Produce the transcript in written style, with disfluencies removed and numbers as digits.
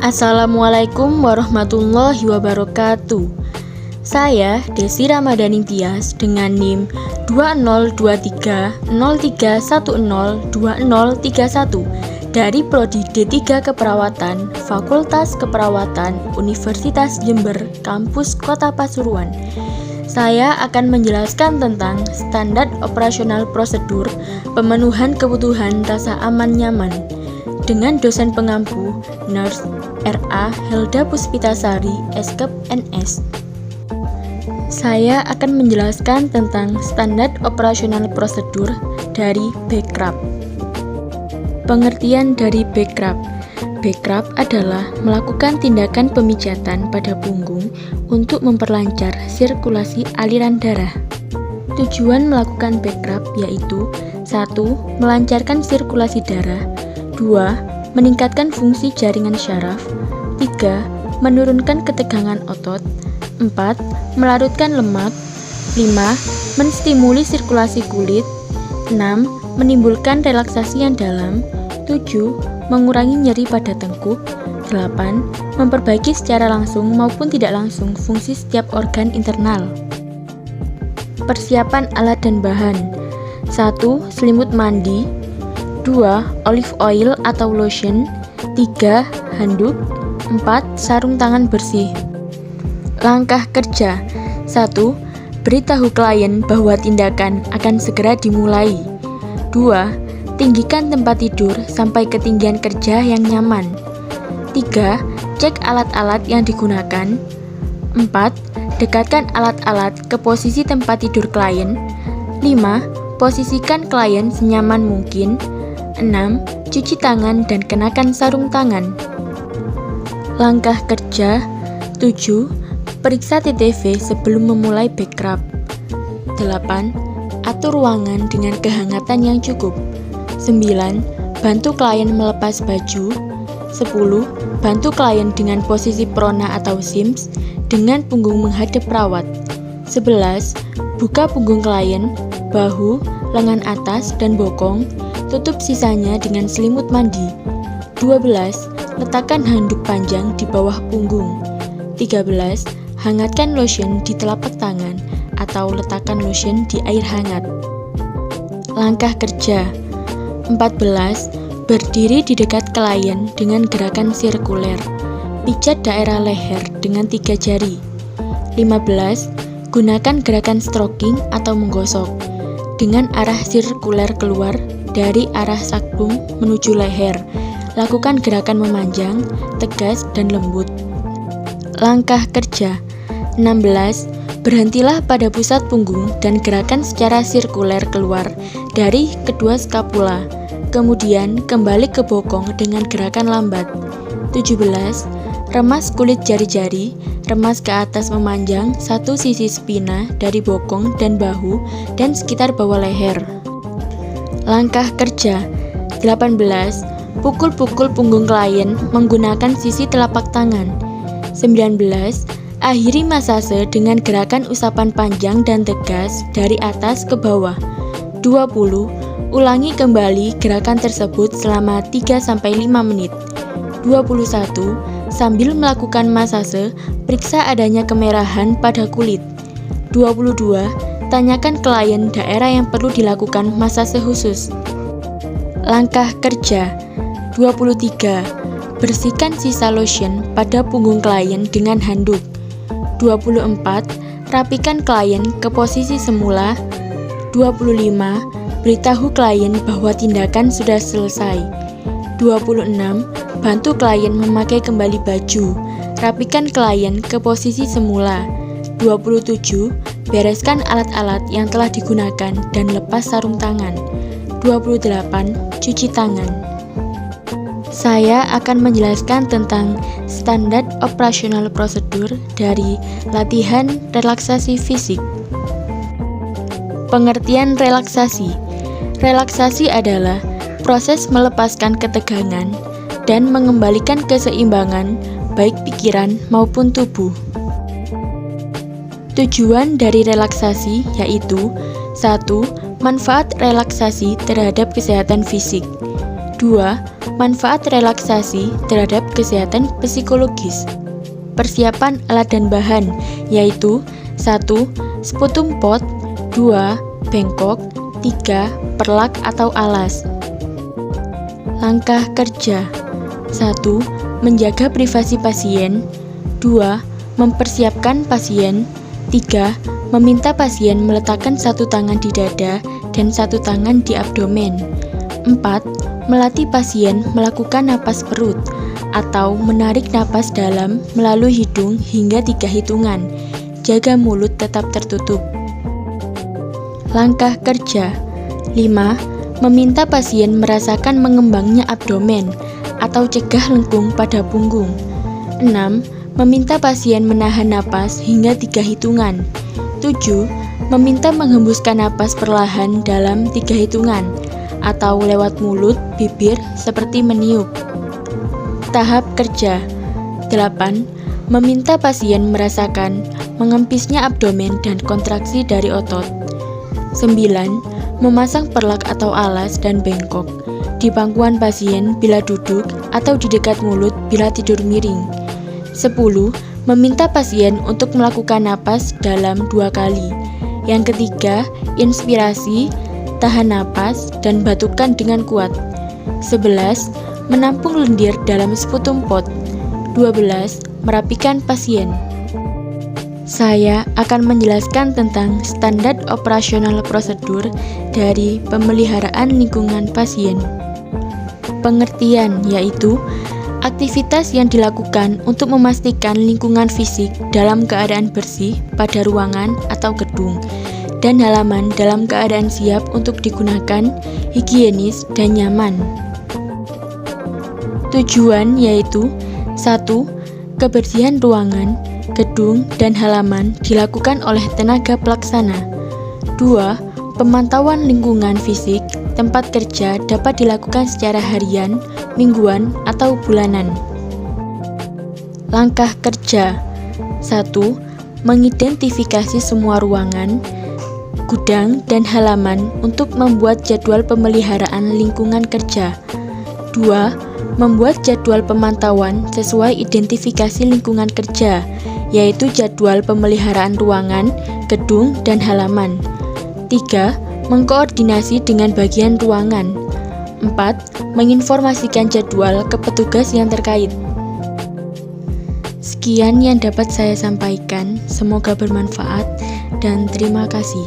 Assalamualaikum warahmatullahi wabarakatuh. Saya Desi Ramadhani Tias dengan NIM 202303102031 dari Prodi D3 Keperawatan Fakultas Keperawatan Universitas Jember Kampus Kota Pasuruan. Saya akan menjelaskan tentang standar operasional prosedur pemenuhan kebutuhan rasa aman nyaman dengan dosen pengampu Nurse R.A. Helda Puspitasari, Eskep NS. Saya akan menjelaskan tentang standar operasional prosedur dari Backrub. Pengertian dari Backrub. Backrub adalah melakukan tindakan pemijatan pada punggung untuk memperlancar sirkulasi aliran darah. Tujuan melakukan Backrub yaitu 1. Melancarkan sirkulasi darah, 2. Meningkatkan fungsi jaringan syaraf, 3. Menurunkan ketegangan otot, 4. Melarutkan lemak, 5. Menstimuli sirkulasi kulit, 6. Menimbulkan relaksasi yang dalam, 7. Mengurangi nyeri pada tengkuk, 8. Memperbaiki secara langsung maupun tidak langsung fungsi setiap organ internal. Persiapan alat dan bahan: 1. Selimut mandi, 2. Olive oil atau lotion, 3. Handuk, 4. Sarung tangan bersih. Langkah kerja: 1. Beritahu klien bahwa tindakan akan segera dimulai. 2. Tinggikan tempat tidur sampai ketinggian kerja yang nyaman. 3. Cek alat-alat yang digunakan. 4. Dekatkan alat-alat ke posisi tempat tidur klien. 5. Posisikan klien senyaman mungkin. 6. Cuci tangan dan kenakan sarung tangan. Langkah kerja: 7. Periksa TTV sebelum memulai Backrub. 8. Atur ruangan dengan kehangatan yang cukup. 9. Bantu klien melepas baju. 10. Bantu klien dengan posisi prona atau sims dengan punggung menghadap perawat. 11. Buka punggung klien, bahu, lengan atas, dan bokong. Tutup sisanya dengan selimut mandi. 12. Letakkan handuk panjang di bawah punggung. 13. Hangatkan lotion di telapak tangan atau letakkan lotion di air hangat. Langkah kerja: 14. Berdiri di dekat klien dengan gerakan sirkuler. Pijat daerah leher dengan 3 jari. 15. Gunakan gerakan stroking atau menggosok dengan arah sirkuler keluar dari arah sacrum menuju leher. Lakukan gerakan memanjang, tegas, dan lembut. Langkah kerja: 16. Berhentilah pada pusat punggung dan gerakan secara sirkuler keluar dari kedua skapula. Kemudian kembali ke bokong dengan gerakan lambat. 17. Remas kulit jari-jari, remas ke atas memanjang satu sisi spina dari bokong dan bahu dan sekitar bawah leher. Langkah kerja: 18. Pukul-pukul punggung klien menggunakan sisi telapak tangan. 19. Akhiri masase dengan gerakan usapan panjang dan tegas dari atas ke bawah. 20. Ulangi kembali gerakan tersebut selama 3-5 menit. 21. Sambil melakukan masase, periksa adanya kemerahan pada kulit. 22. Tanyakan klien daerah yang perlu dilakukan masase khusus. Langkah kerja: 23. Bersihkan sisa lotion pada punggung klien dengan handuk. 24. Rapikan klien ke posisi semula. 25. Beritahu klien bahwa tindakan sudah selesai. 26. Bantu klien memakai kembali baju. Rapikan klien ke posisi semula. 27. Bereskan alat-alat yang telah digunakan dan lepas sarung tangan. 28. Cuci tangan. Saya akan menjelaskan tentang standar operasional prosedur dari latihan relaksasi fisik. Pengertian relaksasi. Relaksasi adalah proses melepaskan ketegangan dan mengembalikan keseimbangan baik pikiran maupun tubuh. Tujuan dari relaksasi yaitu 1. Manfaat relaksasi terhadap kesehatan fisik. 2. Manfaat relaksasi terhadap kesehatan psikologis. Persiapan alat dan bahan, yaitu 1. Sputum pot, 2. Bengkok, 3. Perlak atau alas. Langkah kerja: 1. Menjaga privasi pasien, 2. Mempersiapkan pasien, 3. Meminta pasien meletakkan satu tangan di dada dan satu tangan di abdomen, 4. Melatih pasien melakukan napas perut atau menarik napas dalam melalui hidung hingga 3 hitungan. Jaga mulut tetap tertutup. Langkah kerja: 5. Meminta pasien merasakan mengembangnya abdomen atau cegah lengkung pada punggung. 6. Meminta pasien menahan napas hingga 3 hitungan. 7. Meminta menghembuskan napas perlahan dalam 3 hitungan atau lewat mulut, bibir seperti meniup. Tahap kerja: 8. Meminta pasien merasakan mengempisnya abdomen dan kontraksi dari otot. 9. Memasang perlak atau alas dan bengkok di pangkuan pasien bila duduk atau di dekat mulut bila tidur miring. 10. Meminta pasien untuk melakukan napas dalam 2 kali. Yang ketiga, inspirasi, tahan napas, dan batukan dengan kuat. 11. Menampung lendir dalam sputum pot. 12. Merapikan pasien. Saya akan menjelaskan tentang standar operasional prosedur dari pemeliharaan lingkungan pasien. Pengertian yaitu aktivitas yang dilakukan untuk memastikan lingkungan fisik dalam keadaan bersih pada ruangan atau gedung, dan halaman dalam keadaan siap untuk digunakan, higienis, dan nyaman. Tujuan yaitu 1. Kebersihan ruangan, gedung, dan halaman dilakukan oleh tenaga pelaksana. 2. Pemantauan lingkungan fisik tempat kerja dapat dilakukan secara harian, mingguan, atau bulanan. Langkah kerja: 1. Mengidentifikasi semua ruangan, gudang, dan halaman untuk membuat jadwal pemeliharaan lingkungan kerja. 2. Membuat jadwal pemantauan sesuai identifikasi lingkungan kerja, yaitu jadwal pemeliharaan ruangan, gedung, dan halaman. 3. Mengkoordinasi dengan bagian ruangan. 4. Menginformasikan jadwal ke petugas yang terkait. Sekian yang dapat saya sampaikan, semoga bermanfaat dan terima kasih.